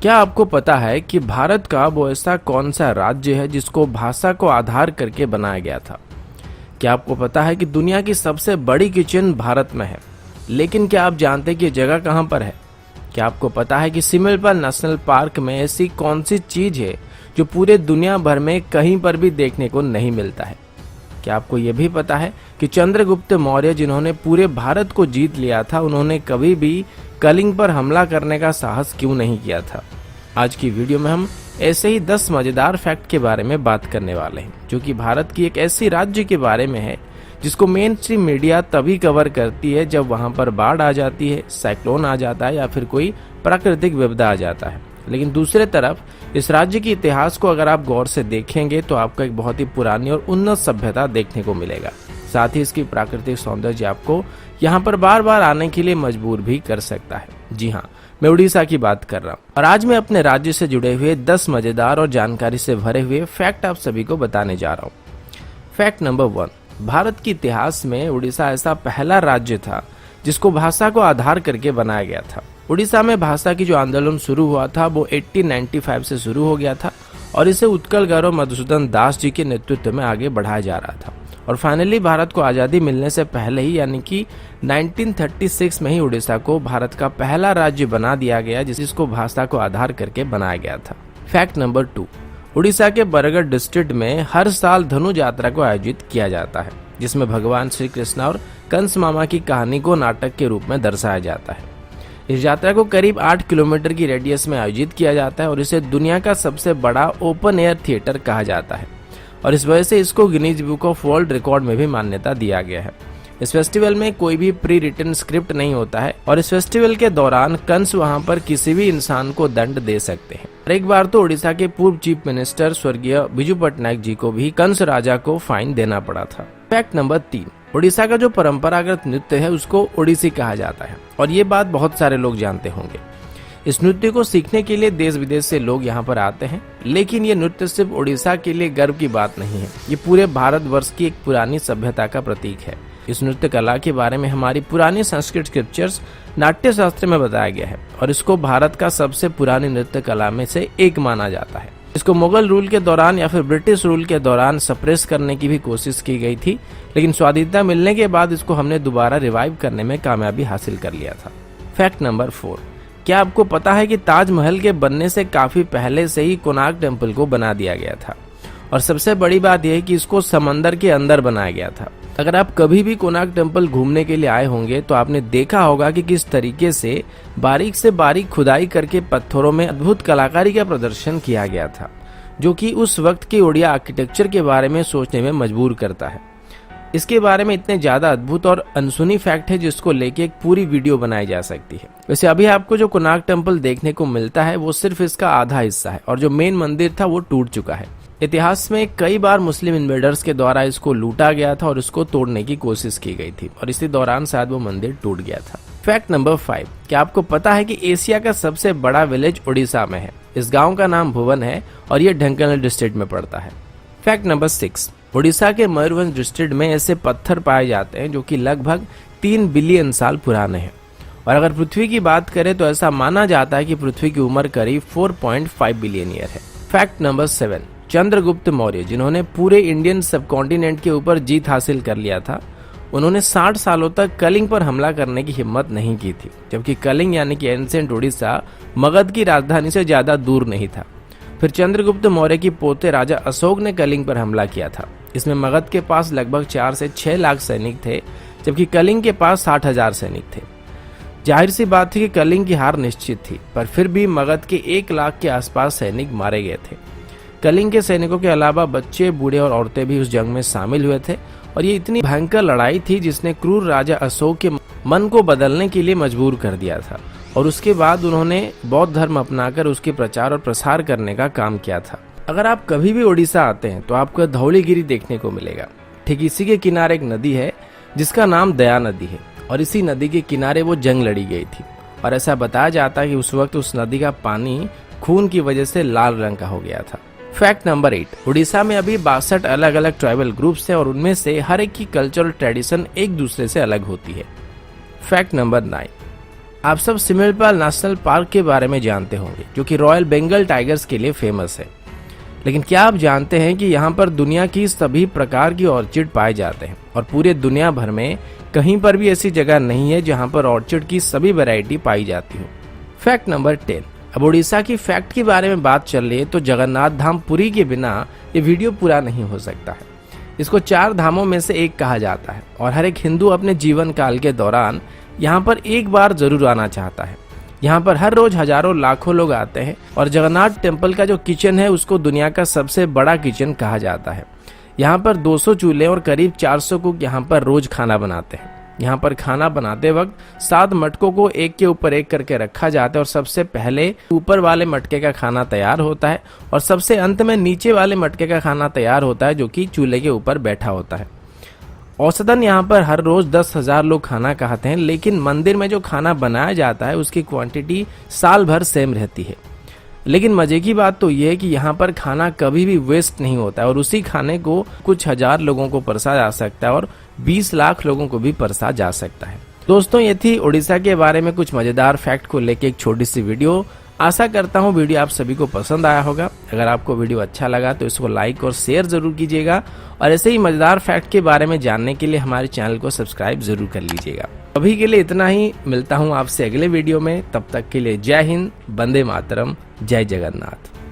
क्या आपको पता है कि भारत का वो ऐसा कौन सा राज्य है जिसको भाषा को आधार करके बनाया गया था? क्या आपको पता है कि दुनिया की सबसे बड़ी किचन भारत में है? लेकिन क्या आप जानते हैं कि ये जगह कहाँ पर है? क्या आपको पता है कि सिमलपाल नेशनल पार्क में ऐसी कौन सी चीज है जो पूरे दुनिया भर में कहीं पर भी देखने को नहीं मिलता है? क्या आपको ये भी पता है कि चंद्रगुप्त मौर्य जिन्होंने पूरे भारत को जीत लिया था, उन्होंने कभी भी कलिंग पर हमला करने का साहस क्यों नहीं किया था? आज की वीडियो में हम ऐसे ही 10 मजेदार फैक्ट के बारे में बात करने वाले हैं, जो कि भारत की एक ऐसी राज्य के बारे में है जिसको मेन स्ट्रीम मीडिया तभी कवर करती है जब वहां पर बाढ़ आ जाती है, साइक्लोन आ जाता है या फिर कोई प्राकृतिक विपदा आ जाता है। लेकिन दूसरे तरफ इस राज्य के इतिहास को अगर आप गौर से देखेंगे तो आपको एक बहुत ही पुरानी और उन्नत सभ्यता देखने को मिलेगा। साथ ही इसकी प्राकृतिक सौंदर्य आपको यहाँ पर बार बार आने के लिए मजबूर भी कर सकता है। जी हाँ, मैं उड़ीसा की बात कर रहा हूँ और आज मैं अपने राज्य से जुड़े हुए 10 मजेदार और जानकारी से भरे हुए फैक्ट आप सभी को बताने जा रहा हूँ। फैक्ट नंबर 1, भारत के इतिहास में उड़ीसा ऐसा पहला राज्य था जिसको भाषा को आधार करके बनाया गया था। उड़ीसा में भाषा की जो आंदोलन शुरू हुआ था वो 1895 से शुरू हो गया था और इसे उत्कल गौरव मधुसूदन दास जी के नेतृत्व में आगे बढ़ाया जा रहा था। और फाइनली भारत को आज़ादी मिलने से पहले ही यानी कि 1936 में ही उड़ीसा को भारत का पहला राज्य बना दिया गया जिसको भाषा को आधार करके बनाया गया था। फैक्ट नंबर 2, उड़ीसा के बरगढ़ डिस्ट्रिक्ट में हर साल धनु यात्रा को आयोजित किया जाता है, जिसमें भगवान श्री कृष्ण और कंस मामा की कहानी को नाटक के रूप में दर्शाया जाता है। इस यात्रा को करीब 8 किलोमीटर की रेडियस में आयोजित किया जाता है और इसे दुनिया का सबसे बड़ा ओपन एयर थिएटर कहा जाता है और इस वजह से इसको Guinness book of world record में भी मान्यता दिया गया है। इस फेस्टिवल में कोई भी प्री रिटन स्क्रिप्ट नहीं होता है और इस फेस्टिवल के दौरान कंस वहां पर किसी भी इंसान को दंड दे सकते हैं। एक बार तो उड़ीसा के पूर्व चीफ मिनिस्टर स्वर्गीय बिजू पटनायक जी को भी कंस राजा को फाइन देना पड़ा था। फैक्ट नंबर 3, उड़ीसा का जो परंपरागत नृत्य है उसको ओडिसी कहा जाता है और ये बात बहुत सारे लोग जानते होंगे। इस नृत्य को सीखने के लिए देश विदेश से लोग यहाँ पर आते हैं, लेकिन ये नृत्य सिर्फ उड़ीसा के लिए गर्व की बात नहीं है, ये पूरे भारतवर्ष की एक पुरानी सभ्यता का प्रतीक है। इस नृत्य कला के बारे में हमारी पुरानी संस्कृत स्क्रिप्चर्स नाट्य शास्त्र में बताया गया है और इसको भारत का सबसे पुरानी नृत्य कला में से एक माना जाता है। इसको मुगल रूल के दौरान या फिर ब्रिटिश रूल के दौरान सप्रेस करने की भी कोशिश की गई थी, लेकिन स्वाधीनता मिलने के बाद इसको हमने दोबारा रिवाइव करने में कामयाबी हासिल कर लिया था। फैक्ट नंबर 4, क्या आपको पता है कि ताजमहल के बनने से काफी पहले से ही कोणार्क टेम्पल को बना दिया गया था और सबसे बड़ी बात यह है कि इसको समंदर के अंदर बनाया गया था। अगर आप कभी भी कोणार्क टेम्पल घूमने के लिए आए होंगे तो आपने देखा होगा कि किस तरीके से बारीक खुदाई करके पत्थरों में अद्भुत कलाकारी का प्रदर्शन किया गया था, जो कि उस वक्त के ओडिया आर्किटेक्चर के बारे में सोचने में मजबूर करता है। इसके बारे में इतने ज्यादा अद्भुत और अनसुनी फैक्ट है जिसको लेके एक पूरी वीडियो बनाई जा सकती है। वैसे अभी आपको जो कोणार्क टेम्पल देखने को मिलता है वो सिर्फ इसका आधा हिस्सा है और जो मेन मंदिर था वो टूट चुका है। इतिहास में कई बार मुस्लिम इन्वेडर्स के द्वारा इसको लूटा गया था और इसको तोड़ने की कोशिश की गई थी और इसी दौरान शायद वो मंदिर टूट गया था। फैक्ट नंबर 5, क्या आपको पता है कि एशिया का सबसे बड़ा विलेज उड़ीसा में है? इस गांव का नाम भुवन है और ये ढेंकानाल डिस्ट्रिक्ट में पड़ता है। फैक्ट नंबर 6, उड़ीसा के मयूरभंज डिस्ट्रिक्ट में ऐसे पत्थर पाए जाते हैं जो कि लगभग 3 बिलियन साल पुराने हैं और अगर पृथ्वी की बात करें तो ऐसा माना जाता है कि पृथ्वी की उम्र करीब 4.5 बिलियन ईयर है। फैक्ट नंबर 7, चंद्रगुप्त मौर्य जिन्होंने पूरे इंडियन सबकॉन्टिनेंट के ऊपर जीत हासिल कर लिया था, उन्होंने 60 सालों तक कलिंग पर हमला करने की हिम्मत नहीं की थी, जबकि कलिंग यानी कि एंसेंट उड़ीसा मगध की राजधानी से ज्यादा दूर नहीं था। फिर चंद्रगुप्त मौर्य की पोते राजा अशोक ने कलिंग पर हमला किया था। इसमें मगध के पास लगभग 4 से 6 लाख सैनिक थे, जबकि कलिंग के पास 60,000 सैनिक थे। जाहिर सी बात थी कि कलिंग की हार निश्चित थी, पर फिर भी मगध के 1 लाख के आसपास सैनिक मारे गए थे। कलिंग के सैनिकों के अलावा बच्चे, बूढ़े और औरतें भी उस जंग में शामिल हुए थे और ये इतनी भयंकर लड़ाई थी जिसने क्रूर राजा अशोक के मन को बदलने के लिए मजबूर कर दिया था और उसके बाद उन्होंने बौद्ध धर्म अपनाकर उसके प्रचार और प्रसार करने का काम किया था। अगर आप कभी भी उड़ीसा आते हैं तो आपको धौलीगिरी देखने को मिलेगा। ठीक इसी के किनारे एक नदी है जिसका नाम दया नदी है और इसी नदी के किनारे वो जंग लड़ी गई थी और ऐसा बताया जाता है कि उस वक्त उस नदी का पानी खून की वजह से लाल रंग का हो गया था। फैक्ट नंबर 8, उड़ीसा में अभी 62 अलग अलग ट्राइबल ग्रुप्स हैं और उनमें से हर एक की कल्चरल ट्रेडिशन एक दूसरे से अलग होती है। फैक्ट नंबर 9, आप सब सिमलीपाल नेशनल पार्क के बारे में जानते होंगे, जो कि रॉयल बंगाल टाइगर्स के लिए फेमस है। लेकिन क्या आप जानते हैं कि यहाँ पर दुनिया की सभी प्रकार की ऑर्चिड पाए जाते हैं और पूरे दुनिया भर में कहीं पर भी ऐसी जगह नहीं है जहाँ पर ऑर्चिड की सभी वैरायटी पाई जाती हो। Fact number 10। अब उड़ीसा की फैक्ट के बारे में बात चल रही है तो जगन्नाथ धाम पुरी के बिना ये वीडियो पूरा नहीं हो सकता है। इसको 4 धामों में से एक कहा जाता है और हर एक हिंदू अपने जीवन काल के दौरान यहाँ पर एक बार जरूर आना चाहता है। यहाँ पर हर रोज हजारों लाखों लोग आते हैं और जगन्नाथ टेम्पल का जो किचन है उसको दुनिया का सबसे बड़ा किचन कहा जाता है। यहाँ पर 200 चूल्हे और करीब 400 कुक यहाँ पर रोज खाना बनाते हैं। यहाँ पर खाना बनाते वक्त 7 मटकों को एक के ऊपर एक करके रखा जाता है और सबसे पहले ऊपर वाले मटके का खाना तैयार होता है और सबसे अंत में नीचे वाले मटके का खाना तैयार होता है, जो कि चूल्हे के ऊपर बैठा होता है। औसतन यहाँ पर हर रोज 10,000 लोग खाना खाते हैं, लेकिन मंदिर में जो खाना बनाया जाता है उसकी क्वांटिटी साल भर सेम रहती है। लेकिन मजे की बात तो ये है कि यहाँ पर खाना कभी भी वेस्ट नहीं होता है और उसी खाने को कुछ हजार लोगों को परसा जा सकता है और 20 लाख लोगों को भी परसा जा सकता है। दोस्तों, ये थी उड़ीसा के बारे में कुछ मजेदार फैक्ट को लेके एक छोटी सी वीडियो। आशा करता हूँ वीडियो आप सभी को पसंद आया होगा। अगर आपको वीडियो अच्छा लगा तो इसको लाइक और शेयर जरूर कीजिएगा और ऐसे ही मजेदार फैक्ट के बारे में जानने के लिए हमारे चैनल को सब्सक्राइब जरूर कर लीजिएगा। अभी के लिए इतना ही, मिलता हूँ आपसे अगले वीडियो में। तब तक के लिए जय हिंद, वंदे मातरम, जय जगन्नाथ।